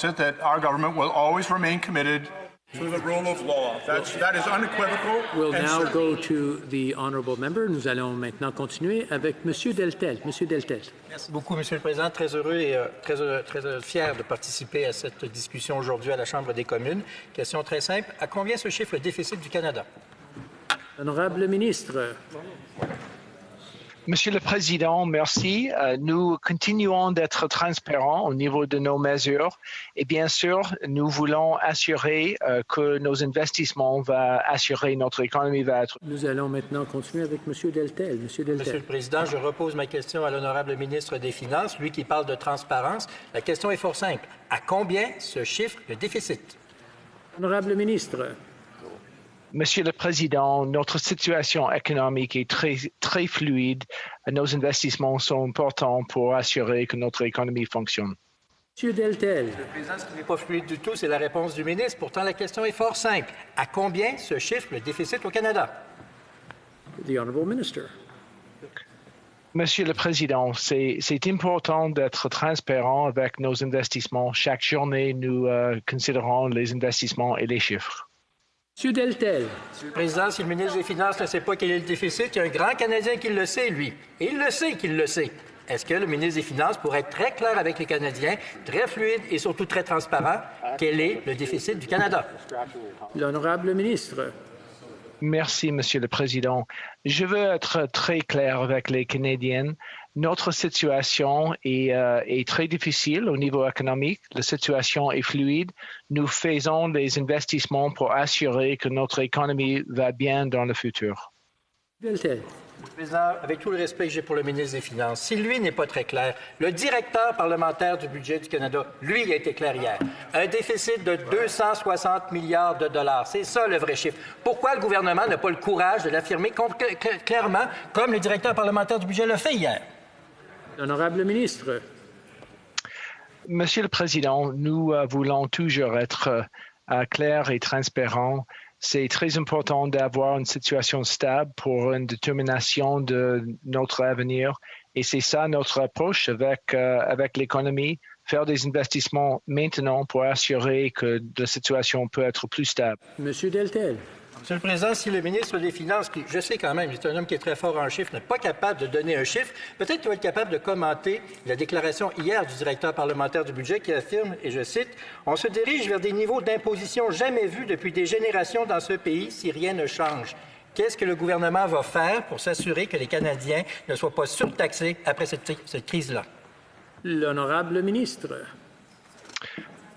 opposite, that our government will always remain committed to the rule of law. That is unequivocal. We'll now go to the honourable member. Nous allons maintenant continuer avec M. Deltel. Monsieur Deltel. Merci beaucoup, Monsieur le Président. Très heureux et très fier de participer à cette discussion aujourd'hui à la Chambre des communes. Question très simple. À combien se chiffre le déficit du Canada? Honorable ministre. Monsieur le Président, merci. Nous continuons d'être transparents au niveau de nos mesures et bien sûr, nous voulons assurer que nos investissements vont assurer notre économie va être. Nous allons maintenant continuer avec M. Deltel. Monsieur Deltel. Monsieur le Président, je repose ma question à l'honorable ministre des Finances, lui qui parle de transparence. La question est fort simple. À combien se chiffre le déficit? Honorable ministre. Monsieur le Président, notre situation économique est très fluide. Nos investissements sont importants pour assurer que notre économie fonctionne. Monsieur Deltel. Monsieur le Président, ce qui n'est pas fluide du tout, c'est la réponse du ministre. Pourtant, la question est fort simple. À combien se chiffre le déficit au Canada? The Honourable Minister. Monsieur le Président, c'est important d'être transparent avec nos investissements. Chaque journée, nous considérons les investissements et les chiffres. Monsieur Deltel. Monsieur le Président, si le ministre des Finances ne sait pas quel est le déficit, il y a un grand Canadien qui le sait, lui. Et il le sait qu'il le sait. Est-ce que le ministre des Finances pourrait être très clair avec les Canadiens, très fluide et surtout très transparent, quel est le déficit du Canada? L'honorable ministre. Merci, Monsieur le Président. Je veux être très clair avec les Canadiens. Notre situation est très difficile au niveau économique. La situation est fluide. Nous faisons des investissements pour assurer que notre économie va bien dans le futur. Deltel. Monsieur le Président, avec tout le respect que j'ai pour le ministre des Finances, si lui n'est pas très clair, le directeur parlementaire du budget du Canada, lui, a été clair hier. Un déficit de 260 milliards de dollars. C'est ça le vrai chiffre. Pourquoi le gouvernement n'a pas le courage de l'affirmer clairement, comme le directeur parlementaire du budget l'a fait hier? L'honorable ministre. Monsieur le Président, nous voulons toujours être clairs et transparents. C'est très important d'avoir une situation stable pour une détermination de notre avenir. Et c'est ça notre approche avec l'économie, faire des investissements maintenant pour assurer que la situation peut être plus stable. Monsieur Deltel. Monsieur le Président, si le ministre des Finances, qui, je sais quand même, c'est un homme qui est très fort en chiffres, n'est pas capable de donner un chiffre, peut-être qu'il va être capable de commenter la déclaration hier du directeur parlementaire du budget qui affirme, et je cite, « On se dirige vers des niveaux d'imposition jamais vus depuis des générations dans ce pays si rien ne change. » Qu'est-ce que le gouvernement va faire pour s'assurer que les Canadiens ne soient pas surtaxés après cette crise-là? L'honorable ministre.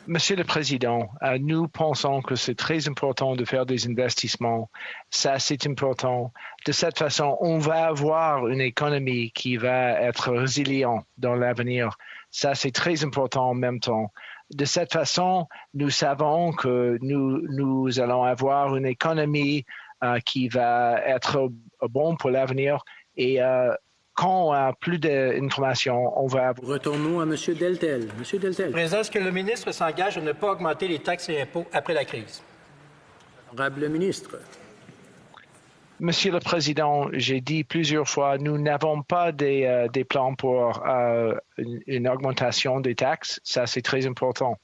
Monsieur le Président, nous pensons que c'est très important de faire des investissements. Ça, c'est important. De cette façon, on va avoir une économie qui va être résiliente dans l'avenir. Ça, c'est très important en même temps. De cette façon, nous savons que nous allons avoir une économie qui va être bonne pour l'avenir et quand on a plus d'informations, on va... Retournons à M. Deltel. M. Deltel. Président, est-ce que le ministre s'engage à ne pas augmenter les taxes et impôts après la crise? Honorable ministre. Monsieur le Président, j'ai dit plusieurs fois, nous n'avons pas des plans pour une augmentation des taxes. Ça, c'est très important.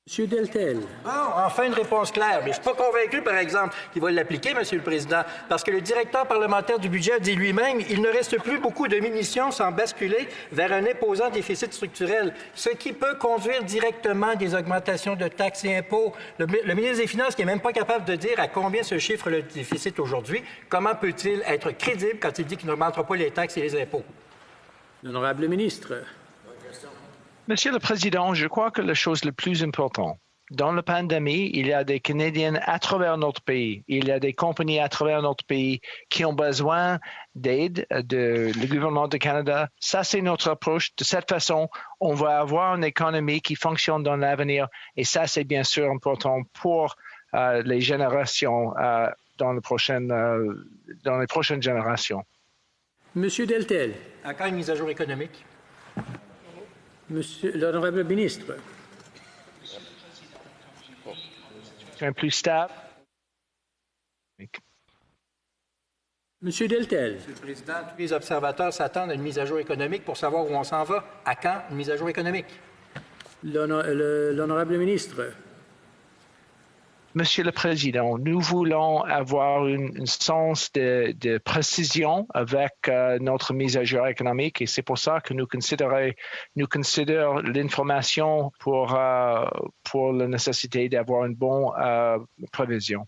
Monsieur Deltel. Bon, enfin une réponse claire. Mais je ne suis pas convaincu, par exemple, qu'il va l'appliquer, Monsieur le Président, parce que le directeur parlementaire du budget a dit lui-même il ne reste plus beaucoup de munitions sans basculer vers un imposant déficit structurel, ce qui peut conduire directement des augmentations de taxes et impôts. Le ministre des Finances, qui n'est même pas capable de dire à combien se chiffre le déficit aujourd'hui, comment peut-il être crédible quand il dit qu'il n'augmentera pas les taxes et les impôts? L'honorable ministre. Monsieur le Président, je crois que la chose la plus importante, dans la pandémie, il y a des Canadiens à travers notre pays, il y a des compagnies à travers notre pays qui ont besoin d'aide du gouvernement du Canada. Ça, c'est notre approche. De cette façon, on va avoir une économie qui fonctionne dans l'avenir et ça, c'est bien sûr important pour les générations dans les prochaines générations. Monsieur Deltel. À quand une mise à jour économique? Monsieur l'honorable ministre. Un plus stable. Monsieur Deltel. Monsieur le Président, tous les observateurs s'attendent à une mise à jour économique pour savoir où on s'en va. À quand une mise à jour économique? L'honorable ministre. Monsieur le Président, nous voulons avoir un sens de précision avec notre mise à jour économique et c'est pour ça que nous considérons l'information pour la nécessité d'avoir une bonne prévision.